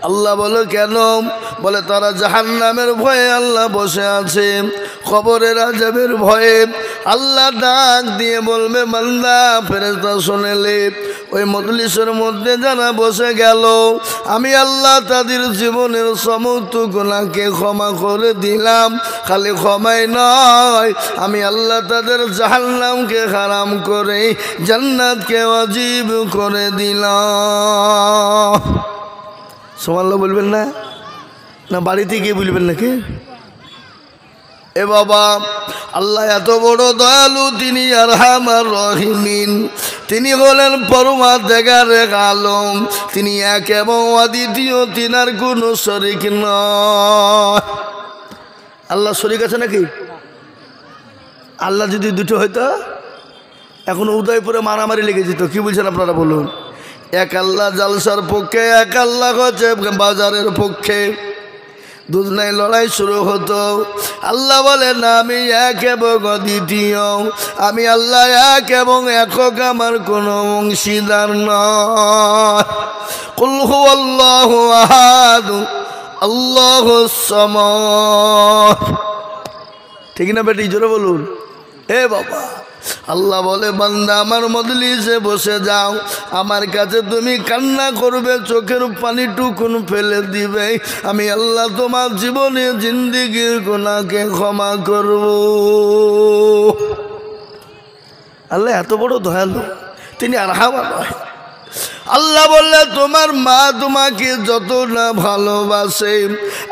আল্লাহ বলে কেন? বলে তারা জাহান্নামের ভয়ে আল্লাহ বসে আছে, কবরের আযাবের ভয়ে। আল্লাহ ডাক দিয়ে বলবে বান্দা ফেরেশতা শুনেলে, ওই মজলিসের মধ্যে যারা বসে গেল আমি আল্লাহ তাদের জীবনের সমস্ত গুনাহকে ক্ষমা করে দিলাম। খালি ক্ষমাই নয়, আমি আল্লাহ তাদের জাহান্নামকে হারাম করে জান্নাতকে ওয়াজিব করে দিলাম। সুবহানাল্লাহ বলবেন না? না বাড়িতে গিয়ে বলবেন নাকি? এ বাবা, আল্লাহ এত বড় দয়ালু, তিনি আরহামার রহিমিন, তিনি হলেন পরমাধিকার আলম, তিনি এক এবং অদ্বিতীয়, তিনার কোনো শরীক নয়। আল্লাহ শরীক আছে নাকি? আল্লাহ যদি দুটো হইতো এখন উদয়পুরে মারামারি লেগে যেত। কি বলছেন আপনারা বলুন? এক আল্লাহ জালসার পক্ষে, এক আল্লাহ হচ্ছে বাজারের পক্ষে, দুজনায় লড়াই শুরু হতো। আল্লাহ বলে না আমি এক এবং অদ্বিতীয়, আমি আল্লাহ এক এবং একক, আমার কোনো অংশীদার নয়। কুল হুয়াল্লাহু আহাদ আল্লাহুস সামাদ। ঠিক না বেটি? জোরে বলুন। এ বাবা, আল্লাহ বলে বান্দা আমার মজলিসে বসে যাও, আমার কাছে তুমি কান্না করবে, চোখের পানিটুকুন ফেলে দিবে, আমি আল্লাহ তোমার জীবনে জিন্দেগির গুনাহকে ক্ষমা করব। আল্লাহ এত বড় দয়ালু, তিনি আরহামার রহিম। আল্লাহ বললে তোমার মা তোমাকে যত না ভালোবাসে,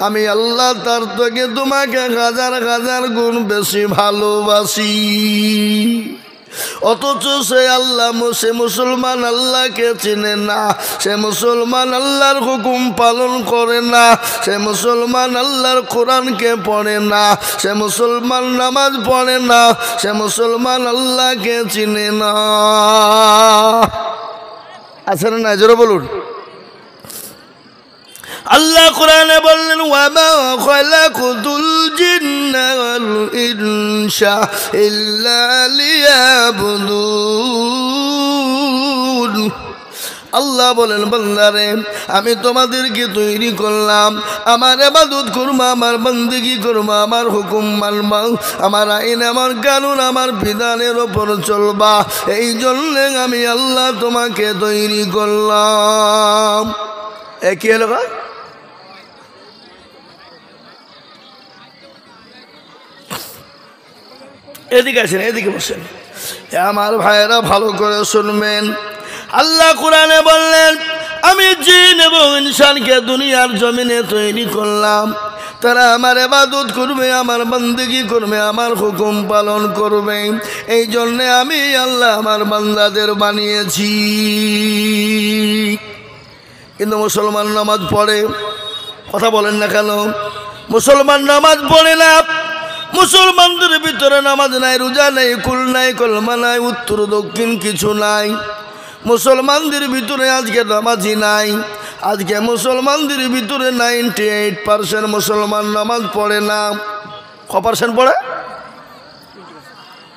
আমি আল্লাহ তার থেকে তোমাকে হাজার হাজার গুণ বেশি ভালোবাসি। অথচ সে আল্লাহ, সে মুসলমান আল্লাহকে চিনে না, সে মুসলমান আল্লাহর হুকুম পালন করে না, সে মুসলমান আল্লাহর কোরআনকে পড়ে না, সে মুসলমান নামাজ পড়ে না, সে মুসলমান আল্লাহকে চিনে না। আছে না? জোরে বলুন। আল্লাহ কোরআনে বললেন ওয়ামা খালাকুতুল জিন্না ওয়াল ইনসা ইল্লা লিয়াবুদুন। আল্লাহ বলেন বান্দারে আমি তোমাদেরকে তৈরি করলাম, আমার ইবাদত করবা, আমার বন্দেগী করবা, আমার হুকুম মানবা, আমার আইন, আমার কানুন, আমার বিধানের ওপর চলবা, এই জন্যে আমি আল্লাহ তোমাকে তৈরি করলাম। কি হলো? এদিকে আসেন, এদিকে বসেন। আমার ভাইয়েরা ভালো করে শুনবেন। আল্লাহ কোরআনে বললেন আমি জিন এবং ইনসানকে দুনিয়ার জমিনে তৈরি করলাম, তারা আমার ইবাদত করবে, আমার বন্দেগী করবে, আমার হুকুম পালন করবে, এই জন্যে আমি আল্লাহ আমার বান্দাদের বানিয়েছি। কিন্তু মুসলমান নামাজ পড়ে, কথা বলেন না কেন? মুসলমান নামাজ পড়ে না, মুসলমানদের ভিতরে নামাজ নাই, রোজা নাই, কুল নাই, কলমা নাই, উত্তর দক্ষিণ কিছু নাই। মুসলমানদের ভিতরে আজকে নামাজি নাই। আজকে মুসলমানদের ভিতরে 98% মুসলমান নামাজ পড়ে না। কত% পড়ে?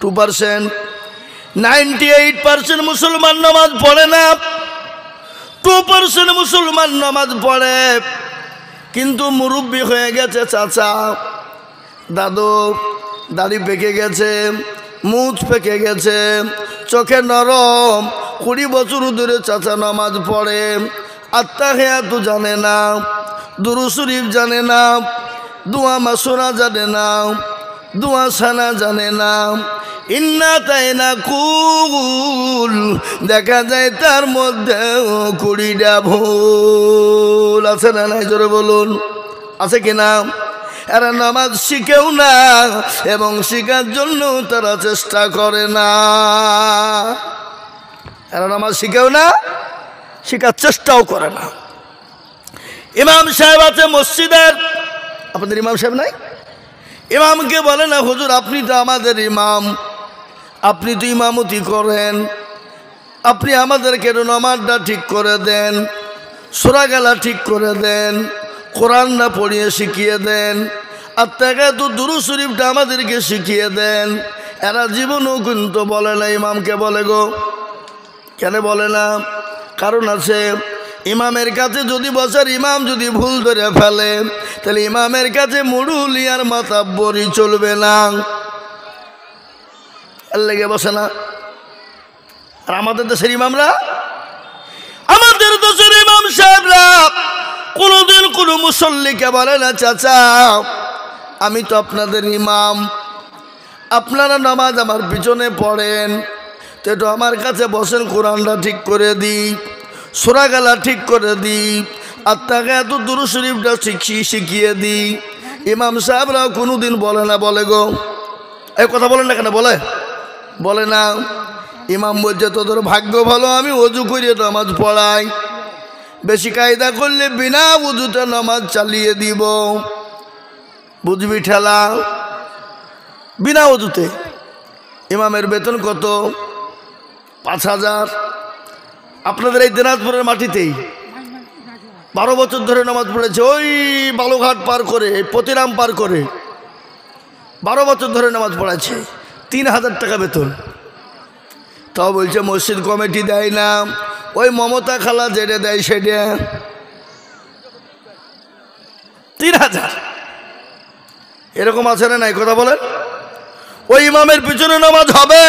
2%। 98% মুসলমান নামাজ পড়ে না, 2% মুসলমান নামাজ পড়ে। কিন্তু মুরব্বী হয়ে গেছে, চাচা দাদু, দাড়ি পেকে গেছে, মুখ পেকে গেছে, চোখে নরম, 20 বছর ধরে চাচা নামাজ পড়ে, আত্তাহিয়াতু জানে না, দুরূদ শরীফ জানে না, দোয়া মাসুরা জানে না, দোয়া সানা জানে না, ইন্না তাইনা কুল দেখা যায় তার মধ্যে 20টা ভুল আছে না নাই? জোরে বলুন, আছে কিনা? এরা নামাজ শিখেও না এবং শিখার জন্য তারা চেষ্টা করে না। এরা নামাজ শিখেও না, শিখার চেষ্টাও করে না। ইমাম সাহেব আছে মসজিদের, আপনাদের ইমাম সাহেব নাই? ইমামকে বলে না হুজুর আপনি তো আমাদের ইমাম, আপনি তো ইমামতি করেন, আপনি আমাদেরকে নামাজটা ঠিক করে দেন, সূরা গেলা ঠিক করে দেন, কোরআন না পড়িয়ে শিখিয়ে দেন, আত্তাহিয়াতু দুরূদ শরীফটা আমাদেরকে শিখিয়ে দেন। এরা জীবনও কিন্তু বলে না। ইমামকে বলে গো, কেন বলে না? কারণ আছে, ইমামের কাছে যদি বসার ইমাম যদি ভুল ধরে ফেলে তাহলে ইমামের কাছে মুরুলি আর মাতাব্বরি চলবে না, আর লেগে বসে না। আর আমাদের দেশের ইমামরা, আমাদের দেশের ইমাম সাহেবরা কোনোদিন কোনো মুসল্লিকে বলে না চাচা আমি তো আপনাদের ইমাম, আপনারা নামাজ আমার পিছনে পড়েন তো একটু আমার কাছে বসেন, কোরআনটা ঠিক করে দিই, সূরা গালা ঠিক করে দিই, আর তাকে এত দুরূদ শরীফটা শিখিয়ে দিই। ইমাম সাহেবরা কোনোদিন বলে না, বলে গো এই কথা বলেন না কেন, বলে না। ইমাম বলছে তোদের ভাগ্য ভালো আমি ওযু করে নামাজ পড়াই, বেশি কায়দা করলে বিনা ওযুতে নামাজ চালিয়ে দিব, বুঝবি ঠেলা, বিনা ওযুতে। ইমামের বেতন কত? 5,000। আপনাদের এই দিনাজপুরের মাটিতেই 12 বছর ধরে নামাজ পড়েছে, ওই বালুঘাট পার করে পতিরাম পার করে 12 বছর ধরে নামাজ পড়াচ্ছে, 3,000 টাকা বেতন। তাও বলছে মসজিদ কমিটি দেয় না, ওই মমতা খালা যেটা দেয় সেটা। 3,000 এরকম আছে না নাই কথা বলেন? ওই ইমামের পিছনে নামাজ হবে?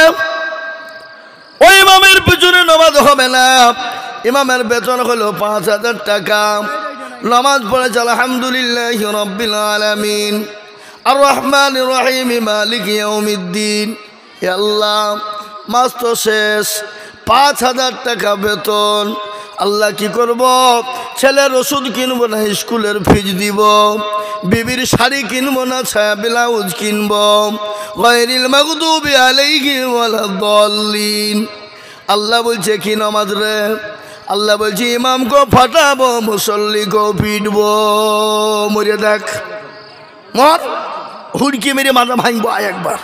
ওই ইমামের পিছনে নামাজ হবে না। ইমামের বেতন হলো 5,000 টাকা। নামাজ পড়েছে আলহামদুলিল্লাহি রাব্বিল আলামিন আর রহমানির রহিম মালিকি ইয়াউমিদ্দিন। হে আল্লাহ মাস তো শেষ, 5,000 টাকা বেতন। আল্লাহ কি করব? ছেলের ওষুধ কিনবো না, স্কুলের ফিজ দিব, বিবির শাড়ি কিনবো না, ছায়া ব্লাউজ কিনবো, গায়রিল মাগদুবি আলাইহিম ওয়ালাদ-দাল্লিন। আল্লাহ বলছে কি নামাজ রে? আল্লাহ বলছে ইমামকে ফাটাবো, মুসল্লিকে পিটবো। মরে দেখ, মর, হুড়কি মেরে মাথা ভাঙবো আয় একবার।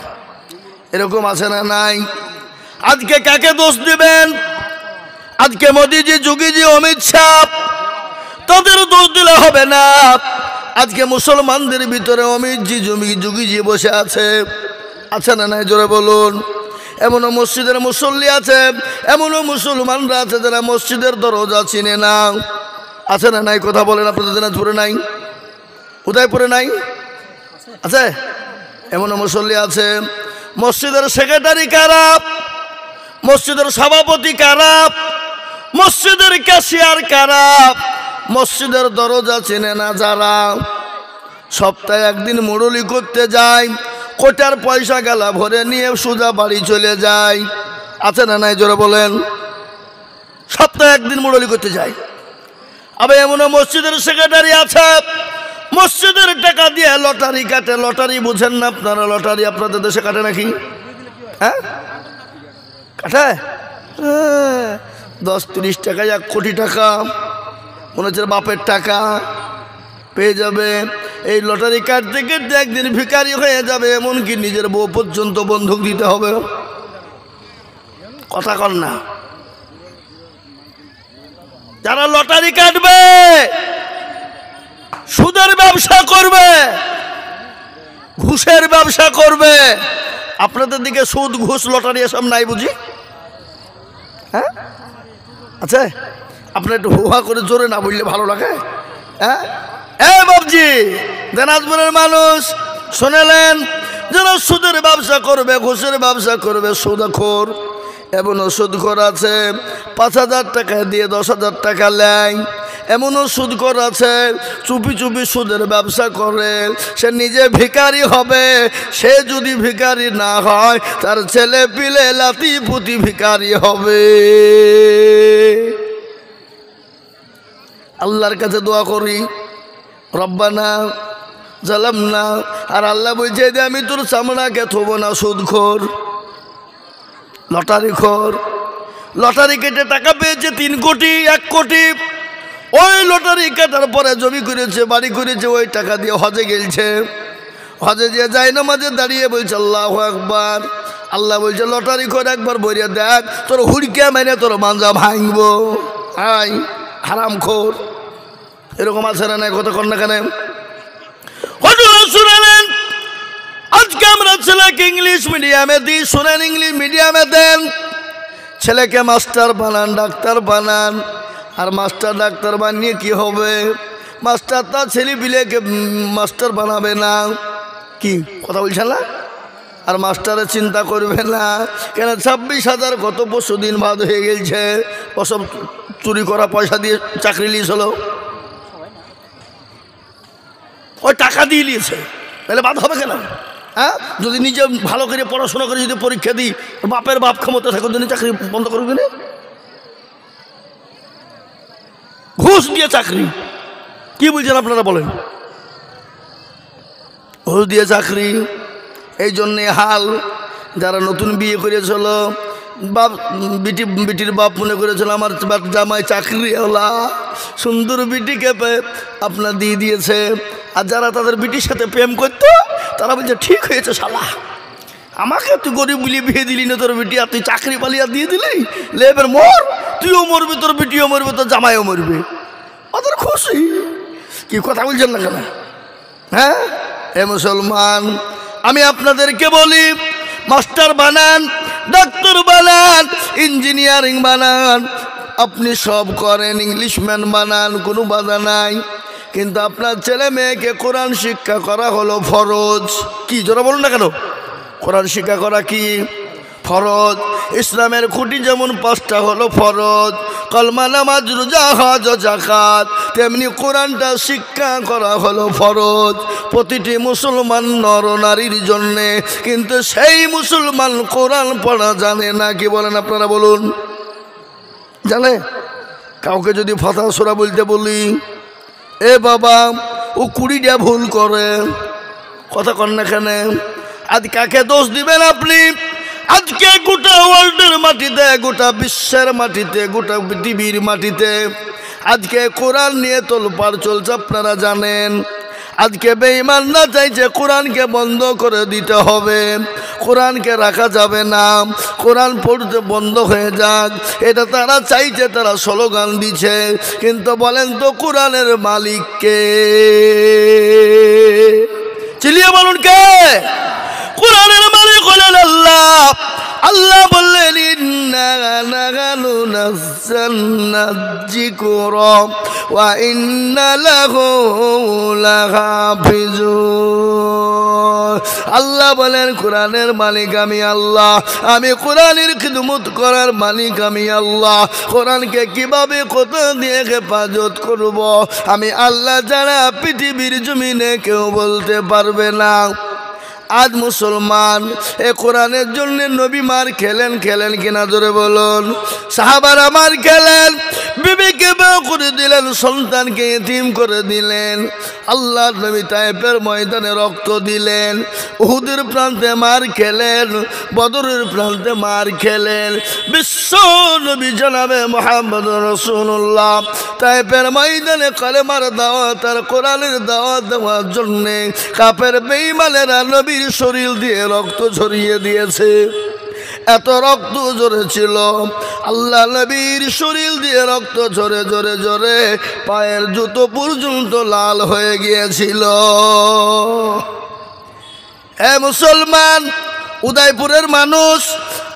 এরকম আছে না নাই? আজকে কাকে দোষ দিবেন? আজকে মোদিজি, যোগীজি, অমিত শাহ, তাদের দোষ দিলে হবে না। আজকে মুসলমানদের ভিতরে অমিতজি, যোগীজি বসে আছে না নাই? জোরে বলুন। এমনও মসজিদের মুসল্লি আছে, এমনও মুসলমানরা আছে যারা মসজিদের দরজা চিনে না, আছে না নাই? কথা বলেন। আপনাদের দিনাজপুরে নাই? উদয়পুরে নাই? আছে? এমনও মুসল্লি আছে, মসজিদের সেক্রেটারি খারাপ, মসজিদের সভাপতি খারাপ, মসজিদের ক্যাশিয়ার খারাপ, মসজিদের দরজা চেনে না যারা, সপ্তাহে একদিন মুরুলি করতে যায়, কোটার পয়সা গালা ভরে নিয়ে সোজা বাড়ি চলে যায়, আছে না নাই? জোরে বলেন। সপ্তাহে একদিন মুরুলি করতে যায়। আবার এমনও মসজিদের সেক্রেটারি আছে, মসজিদের টাকা দিয়ে লটারি কাটে। লটারি বুঝেন না আপনারা? লটারি আপনাদের দেশে কাটে নাকি? হ্যাঁ কাটে। 10-30 টাকায় 1 কোটি টাকা, মনে হচ্ছে বাপের টাকা পেয়ে যাবে। এই লটারি কাটতে কাটতে একদিন ভিখারি হয়ে যাবে, এমনকি নিজের বউ পর্যন্ত বন্ধক দিতে হবে। কথা কন না? যারা লটারি কাটবে, সুদের ব্যবসা করবে, ঘুষের ব্যবসা করবে। আপনাদের দিকে সুদ, ঘুষ, লটারি এসব নাই বুঝি? হ্যাঁ আছে? আপনার একটু হুহা করে জোরে না বললে ভালো লাগে। হ্যাঁ বাবজি, দিনাজপুরের মানুষ শুনেলেন, যারা সুদের ব্যবসা করবে, ঘুষের ব্যবসা করবে, সুদখোর। এমনও সুদখোর আছে 5,000 টাকা দিয়ে 10,000 টাকা নেয়। এমনও সুদখোর আছে চুপি চুপি সুদের ব্যবসা করে, সে নিজে ভিখারি হবে। সে যদি ভিখারি না হয়, তার ছেলে পিলে লাতি পুতি ভিখারি হবে। আল্লাহর কাছে দোয়া করি, রব্বানা জালামনা। আর আল্লাহ বলছে যে আমি তোর চামড়াকে থব না সুদখোর, লটারি খোর। লটারি কেটে টাকা পেয়েছে 3 কোটি, 1 কোটি। ওই লটারি কাটার পরে জমি করেছে, বাড়ি করেছে, ওই টাকা দিয়ে হজে গেলছে। হজে যে যায় না, মাঝে দাঁড়িয়ে বলছে আল্লাহু আকবার। আল্লাহ বলছে লটারি খোর, একবার বইরে দেখ, তোর হুড়কে মেনে তোর মাঞ্জা ভাঙবো। হাই হারাম খোর। এরকম আছে না নাই? কত কন না কেন? শুনেন, আজকে আমরা ছেলেকে ইংলিশ মিডিয়ামে দিই, শুনেন, ইংলিশ মিডিয়ামে দেন। ছেলেকে মাস্টার বানান, ডাক্তার বানান, আর মাস্টার ডাক্তার বানিয়ে কি হবে? মাস্টার তার ছেলে পিলেকে মাস্টার বানাবে না। কি কথা বলছেন না? আর মাস্টারের চিন্তা করবে না কেন? 26,000 কত পরশু দিন বাদ হয়ে গেছে, ওসব চুরি করা পয়সা দিয়ে চাকরি নিয়েছিল, ওই টাকা দিয়ে নিয়েছে, তাহলে বাদ হবে কেন? হ্যাঁ, যদি নিজে ভালো করে পড়াশোনা করে যদি পরীক্ষা দিই, বাপের বাপ ক্ষমতা থাকার জন্য চাকরি বন্ধ করবে না? ঘুষ দিয়ে চাকরি, কি বলছেন আপনারা বলেন? ঘুষ দিয়ে চাকরি। এই জন্যে হাল। যারা নতুন বিয়ে করেছিল, বাপ বিটির বাপ মনে করেছিল আমার জামাই চাকরিওয়ালা, সুন্দর বিটিকে আপনার দিয়ে দিয়েছে। আর যারা তাদের বিটির সাথে প্রেম করতো তারা বলছে ঠিক হয়েছে শালা, আমাকে তুই গরিব বলি বিয়ে দিলি না, তোর বিটি আর তুই চাকরি পালিয়ে দিয়ে দিলি, লেবের মর, তুইও মরবি, তোর বিটিও মরবে, তোর জামাইও মরবে। ওদের খুশি। কি কথা বলছেন না কেন? হ্যাঁ, এ মুসলমান, আমি আপনাদেরকে বলি, মাস্টার বানান, ডাক্তার বানান, ইঞ্জিনিয়ারিং বানান, আপনি সব করেন, ইংলিশম্যান বানান, কোনো বাধা নাই। কিন্তু আপনার ছেলে মেয়েকে কোরআন শিক্ষা করা হলো ফরজ। কি জোরা বলুন না কেন? কোরআন শিক্ষা করা কি ফরজ। ইসলামের খুঁটি যেমন 5টা হলো ফরজ, কলমা, নামাজ, রোজা, হজ, যাকাত, তেমনি কোরআনটা শিক্ষা করা হলো ফরজ প্রতিটি মুসলমান নর নারীর জন্যে। কিন্তু সেই মুসলমান কোরআন পড়া জানে না। কি বলেন আপনারা বলুন? জানে? কাউকে যদি ফাতিহা সূরা বলতে বলি, এ বাবা ও 20টা ভুল করে, কথা কন না কেন? আজ কাকে দোষ দিবেন আপনি? আজকে গোটা ওয়ার্ল্ডের মাটিতে, গোটা বিশ্বের মাটিতে, গোটা পৃথিবীর মাটিতে আজকে কোরআন নিয়ে তোলপাড় চলছে, আপনারা জানেন। আজকে বেঈমান না চাইছে কোরআনকে বন্ধ করে দিতে হবে, কোরআনকে রাখা যাবে না, কোরআন পড়তে বন্ধ হয়ে যাক, এটা তারা চাইছে, তারা স্লোগান দিচ্ছে। কিন্তু বলেন তো কোরআনের মালিক কে? চিলিয়ে বলুন কে? কোরআনের মালিক হলেন আল্লাহ। আল্লাহ বললেন, ইন্না নাহনু নাযালনা যিকরা ওয়া ইন্না লাহু লাহাফিজুন। আল্লাহ বলেন, কোরআনের মালিক আমি আল্লাহ, আমি কোরআনের খিদমত করার মালিক আমি আল্লাহ। কোরআনকে কিভাবে কোথা দিয়ে হেফাজত করব আমি আল্লাহ যারা পৃথিবীর জমিনে কেউ বলতে পারবে না। আজ মুসলমান এ কোরআনের জন্য নবী মার খেলেন কিনা জোরে বলুন? সাহাবারা মার খেলেন, বিবিকে বের করে দিলেন, সন্তানকে এতিম করে দিলেন। আল্লাহর নবী তায়েফের ময়দানে রক্ত দিলেন, উহুদের প্রান্তে মার খেলেন, বদরের প্রান্তে মার খেলেন। বিশ্ব নবী জনাবে মুহাম্মদ রাসূলুল্লাহ তায়েফের ময়দানে কালেমার দাওয়াত আর কোরআনের দাওয়াত দেওয়ার জন্যে কাফের বেঈমানেরা নবী শরীর দিয়ে রক্ত ঝরিয়ে দিয়েছে। এত রক্ত ঝরেছিল, আল্লাহ নবীর শরীর দিয়ে রক্ত ঝরে ঝরে ঝরে পায়ের জুতো পর্যন্ত লাল হয়ে গিয়েছিল। হে মুসলমান, উদয়পুরের মানুষ,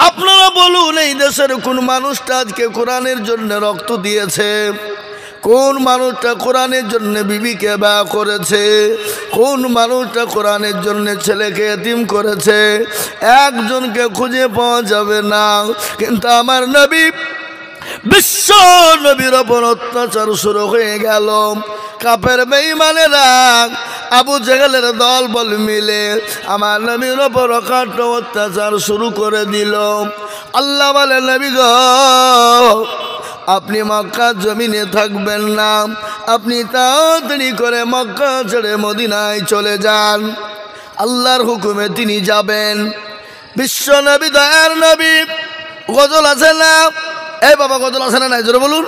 আপনারা বলুন, এই দেশের কোন মানুষটা আজকে কোরআনের জন্য রক্ত দিয়েছে? কোন মানুষটা কোরআনের জন্য বিবিকে ব্যয় করেছে? কোন মানুষটা কোরআনের জন্য ছেলেকে এতিম করেছে? একজনকে খুঁজে পাওয়া যাবে না। কিন্তু আমার নবী, বিশ্ব নবীর ওপর অত্যাচার শুরু হয়ে গেল। কাফের বেঈমানেরা, আবু জেহেলের দল বল মিলে আমার নবীর ওপর অকাট্য অত্যাচার শুরু করে দিল। আল্লাহ বলে, নবী গো, আপনি মক্কা জমিনে থাকবেন না, আপনি তাড়াতাড়ি করে মক্কা ছেড়ে মদিনায় চলে যান। আল্লাহর হুকুমে তিনি যাবেন। বিশ্ব নবী, দয়ার নবী, গজল আছে না? এই বাবা, গজল আছে না? নাই জোরে বলুন।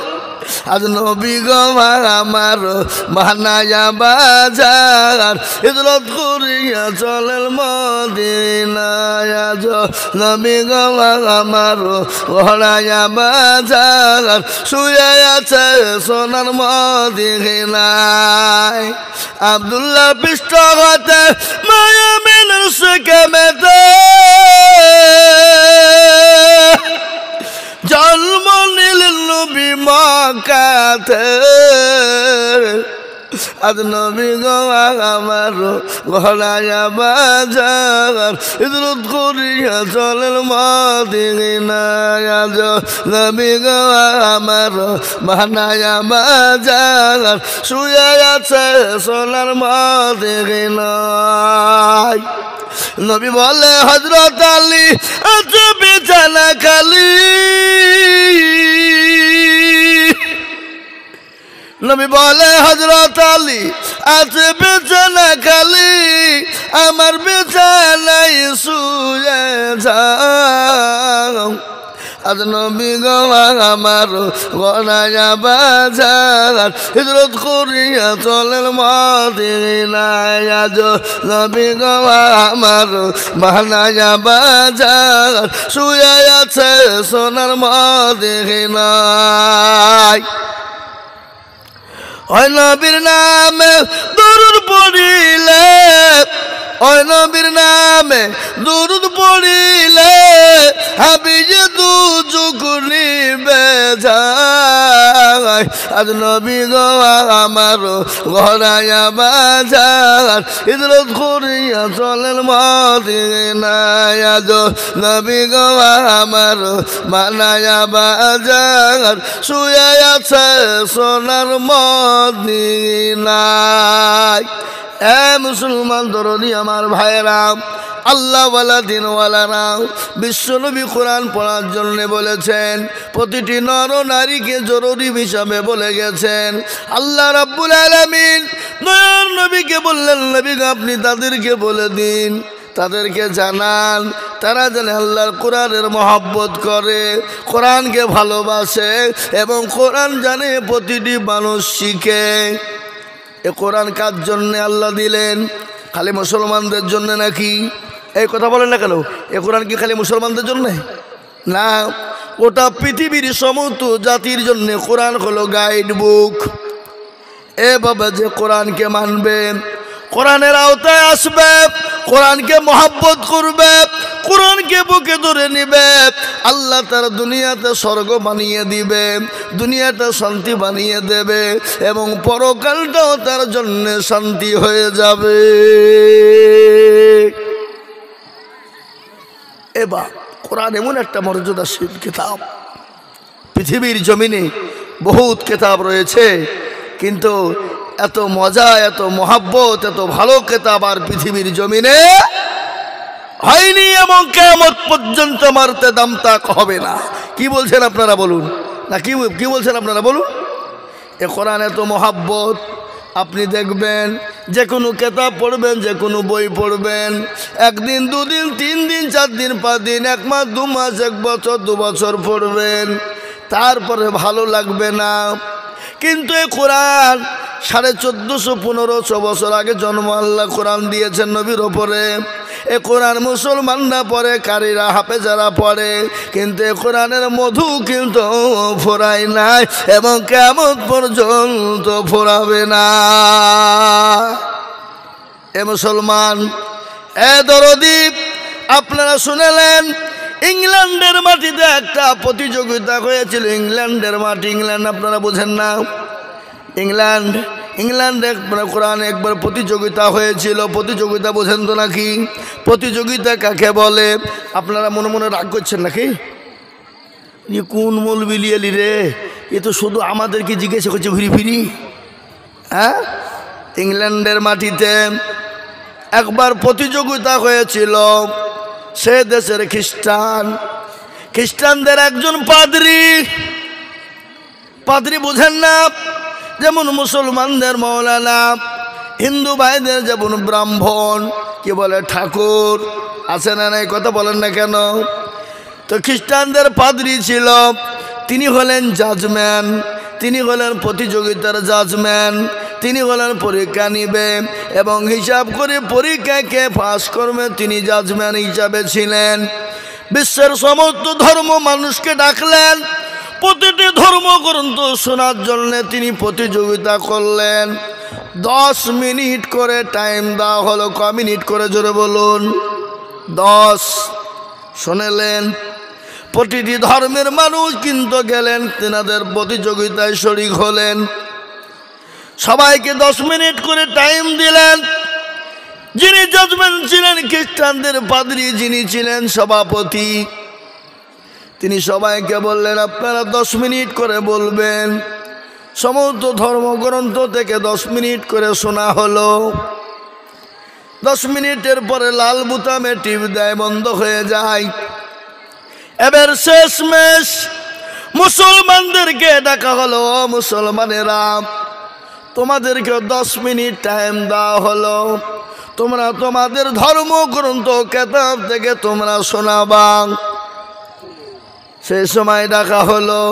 আজ নবী গো আমার বানায়া বাজার, হিজরত করিয়া চলেন মদিনায়। আজ নবী গো আমার ঘোড়ায়া বাজার, শুয়ে আছে সোনার মদিনায়। আব্দুল্লাহ পৃষ্ঠ হতে মায়া মেনের সেকেমেতে জন্ম নিলেন নবী মা মক্কাতে আজ নবী গো আমার ঘরায়া বাজার ইদরত করিয়া চলেন মদিনায় আজ নবী গো আমার বানায়া বাজার শুয়ে আছে সোনার মদিনায় নবী বলে হযরত আলী আছে বিছানা খালি নবী বলে হযরত আলী আছে বিছানা খালি আমার বিছানায় শুয়ে যাও আজ নবী গো আমার গনায়া বাজার হিজরত করিয়া চলেন মদিনায় আজ নবী গো আমার বানায়া বাজার শুয়ে আছে সোনার মদিনায় ওই নবীর নামে দরুদ পড়িলে ওই নবীর নামে দরুদ পড়িলে হাবিজে দু চুকুনি বেজায় আজ নবী গো আমার ঘরায়া বাজার হিজরত করিয়া চলেন মদিনায় আজ নবী গো আমার বানায়া বাজার শুয়ে আছে সোনার মদিনায় এ মুসলমান দরদি আমার ভাইরা আল্লাহওয়ালা দিনওয়ালারা বিশ্বনবী কোরআন পড়ার জন্য বলেছেন প্রতিটি নর নারীকে জরুরি হিসাবে বলে গেছেন আল্লাহ রাব্বুল আলামিন নয়ন নবীকে বললেন নবী আপনি তাদেরকে বলে দিন তাদেরকে জানান তারা যেন আল্লাহর কোরআনের মহব্বত করে কোরআনকে ভালোবাসে এবং কোরআন জানে প্রতিটি মানুষ শিখে এ কোরআন কার জন্যে আল্লাহ দিলেন খালি মুসলমানদের জন্য নাকি এই কথা বলেন না কেন এ কোরআন কি খালি মুসলমানদের জন্য না ওটা পৃথিবীর সমস্ত জাতির জন্য কোরআন হলো গাইড বুক এ বাবা যে কোরআনকে মানবে কোরআনের আওতায় আসবে কোরআনকে মহব্বত করবে কোরআনকে বুকে ধরে নিবে আল্লাহ তার দুনিয়াতে স্বর্গ বানিয়ে দিবে দুনিয়াতে শান্তি বানিয়ে দেবে এবং পরকালটাও তার জন্য শান্তি হয়ে যাবে এবার কোরআন এমন একটা মর্যাদাশীল কিতাব পৃথিবীর জমিনে বহুত কিতাব রয়েছে কিন্তু এত মজা এত মহব্বত এত ভালো কিতাব আর পৃথিবীর জমিনে হয়নি এবং কিয়ামত পর্যন্ত মারতে দাম তাক হবে না কি বলছেন আপনারা বলুন না কি বলছেন আপনারা বলুন এ কোরআন এত মহব্বত আপনি দেখবেন যে কোনো কিতাব পড়বেন যে কোনো বই পড়বেন একদিন দুদিন তিন দিন চার দিন পাঁচ দিন এক মাস দু মাস এক বছর দু বছর পড়বেন তারপরে ভালো লাগবে না কিন্তু এই কোরআন 1450-1500 বছর আগে জন্ম আল্লাহ কোরআন দিয়েছেন নবীর ওপরে এ কোরআন মুসলমানরা পড়ে কারীরা হাফেজারা পড়ে কিন্তু এ কোরআনের মধু কিন্তু ফোরায় নাই এবং কিয়ামত পর্যন্ত ফোরাবে না এ মুসলমান এ দরদি আপনারা শুনলেন ইংল্যান্ডের মাটিতে একটা প্রতিযোগিতা হয়েছিল ইংল্যান্ডের মাটি ইংল্যান্ড আপনারা বোঝেন না ইংল্যান্ডে কোরআন একবার প্রতিযোগিতা হয়েছিল প্রতিযোগিতা বোঝেন তো নাকি প্রতিযোগিতা কাকে বলে আপনারা মনে মনে রাগ করছেন নাকি কোন মৌলবি লিয়ালি রে এ তো শুধু আমাদেরকে জিজ্ঞাসা করছে ঘুরি ফিরি হ্যাঁ ইংল্যান্ডের মাটিতে একবার প্রতিযোগিতা হয়েছিল সে দেশের খ্রিস্টানদের একজন পাদ্রী বোঝেন না যেমন মুসলমানদের মৌলানা হিন্দু ভাইদের যেমন ব্রাহ্মণ কি বলে ঠাকুর আছে না নাই কথা বলেন না কেন তো খ্রিস্টানদের পাদ্রী ছিল তিনি হলেন জাজম্যান তিনি হলেন প্রতিযোগিতার জাজম্যান তিনি হলেন পরীক্ষা নিবে এবং হিসাব করে পরীক্ষায় কে পাস করবে তিনি জাজম্যান হিসাবে ছিলেন বিশ্বের সমস্ত ধর্ম মানুষকে ডাকলেন প্রতিটি ধর্মগ্রন্থ শোনার জন্য তিনি প্রতিযোগিতা করলেন 10 মিনিট করে টাইম দেওয়া হলো ক মিনিট করে জোরে বলুন 10 শুনলেন প্রতিটি ধর্মের মানুষ কিন্তু গেলেন, তেনাদের প্রতিযোগিতায় শরীক হলেন। সবাইকে 10 মিনিট করে টাইম দিলেন। যিনি জাজমেন্ট ছিলেন খ্রিস্টানদের পাদ্রী, যিনি ছিলেন সভাপতি, তিনি সবাইকে বললেন আপনারা 10 মিনিট করে বলবেন। সমস্ত ধর্মগ্রন্থ থেকে 10 মিনিট করে শোনা হলো। 10 মিনিটের পরে লাল বুতামে টিপ দেয়, বন্ধ হয়ে যায়। এবার শেষমেশ মুসলমানদেরকে ডাকা হলো, মুসলমানেরা তোমাদেরকে 10 মিনিট টাইম দেওয়া হলো, তোমরা তোমাদের ধর্মগ্রন্থ কেতাব থেকে তোমরা শোনাবা। সেই সময় ডাকা হলো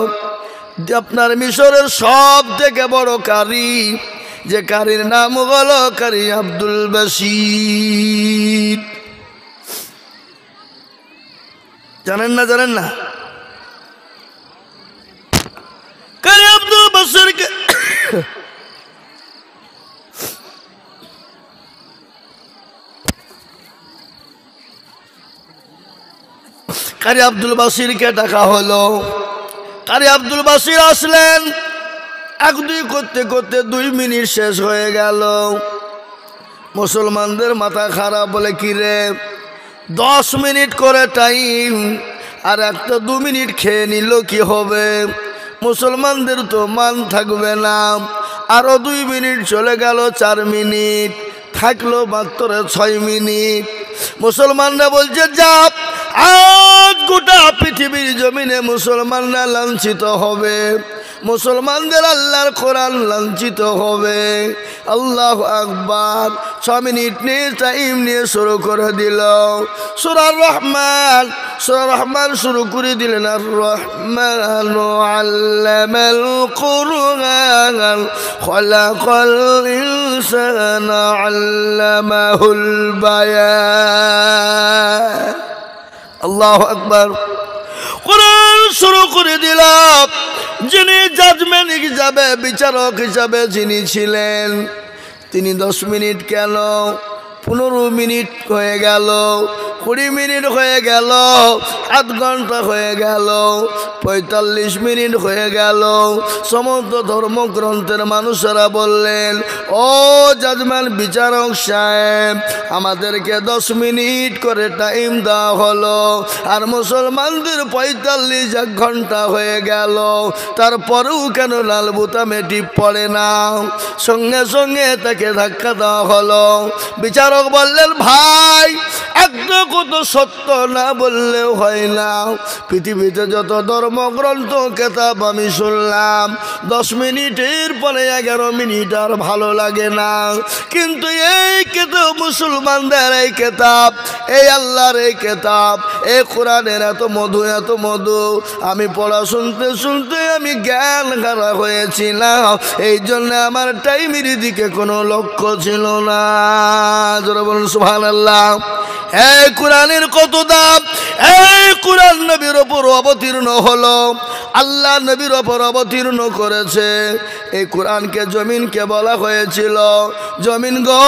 আপনার মিশরের সব থেকে বড় কারি, যে কারির নাম হলো কারি আব্দুল বাসির। জানেন না? জানেন না? কারি আব্দুল বাসিরকে কারি আব্দুল বাসিরকে ডাকা হলো। কারি আব্দুল বাসির আসলেন। 1-2 করতে করতে 2 মিনিট শেষ হয়ে গেল। মুসলমানদের মাথা খারাপ, বলে কি রে 10 মিনিট করে টাইম, আর একটা 2 মিনিট খেয়ে নিল কি হবে? মুসলমানদের তো মান থাকবে না। আরো 2 মিনিট চলে গেল, 4 মিনিট থাকলো মাত্র 6 মিনিট। মুসলমানরা বলছে যা, আজ গোটা পৃথিবীর জমিনে মুসলমানরা লাঞ্ছিত হবে, মুসলমানদের আল্লাহর কোরআন লাঞ্ছিত হবে। আল্লাহু আকবার। 6 মিনিট নিয়ে টাইম নিয়ে শুরু করে দিল সূরা রহমান। সূরা রহমান শুরু করে দিলেন, আর রহমানু আল্লামাল কুরআন খালাকাল ইনসানা আল্লামাহুল বায়ান। আল্লাহু আকবার। কোরআন শুরু করে দিলাম। যিনি জাজমেন্ট হিসাবে, বিচারক হিসাবে যিনি ছিলেন, তিনি 10 মিনিট কেন 15 মিনিট হয়ে গেল, 20 মিনিট হয়ে গেল, 8 ঘন্টা হয়ে গেল, 45 মিনিট হয়ে গেল। সমস্ত ধর্মগ্রন্থের মানুষেরা বললেন, ও জাজমেন্ট বিচারক সাহেব, আমাদেরকে 10 মিনিট করে টাইম দেওয়া হলো, আর মুসলমানদের 45 ঘন্টা হয়ে গেল, তারপরেও কেন লাল বোতামে টিপ পড়ে না? সঙ্গে সঙ্গে তাকে ধাক্কা দেওয়া হলো। বিচারক বললেন, ভাই একটা কথা সত্য না বললেও হয় না, পৃথিবীতে যত ধর্মগ্রন্থ কেতাব আমি শুনলাম, 10 মিনিটের পরে 11 মিনিট আর ভালো লাগে না, কিন্তু এই কেতাব, মুসলমানদের এই কেতাব, এই আল্লাহর এই কেতাব, এই কোরআনের এত মধু, এত মধু, আমি পড়া শুনতে শুনতে আমি জ্ঞান হারা হয়েছিলাম। এই জন্য আমার টাইমের দিকে কোনো লক্ষ্য ছিল না। যারা বলুন সুবহানাল্লাহ। এই কোরআনের কত দাম! এই কোরআন নবীর ওপর অবতীর্ণ হলো, আল্লাহ নবীর ওপর অবতীর্ণ করেছে। এই কোরআনকে জমিনকে বলা হয়েছিল, জমিন গো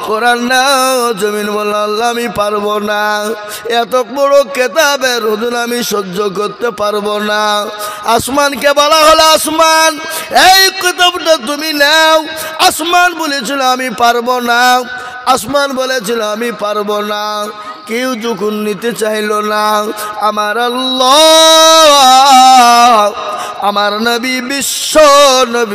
কোরআন নাও। জমিন বলল, আল্লাহ আমি পারবো না, এত বড় কেতাবের ওজন আমি সহ্য করতে পারবো না। আসমানকে বলা হলো, আসমান এই কিতাবটা তুমি নাও। আসমান বলেছিল আমি পারবো না, আসমান বলেছিল আমি পারবো না। কেউ যখন নিতে চাইল না, আমার আল্লাহ, আমার নবী, বিশ্ব নবী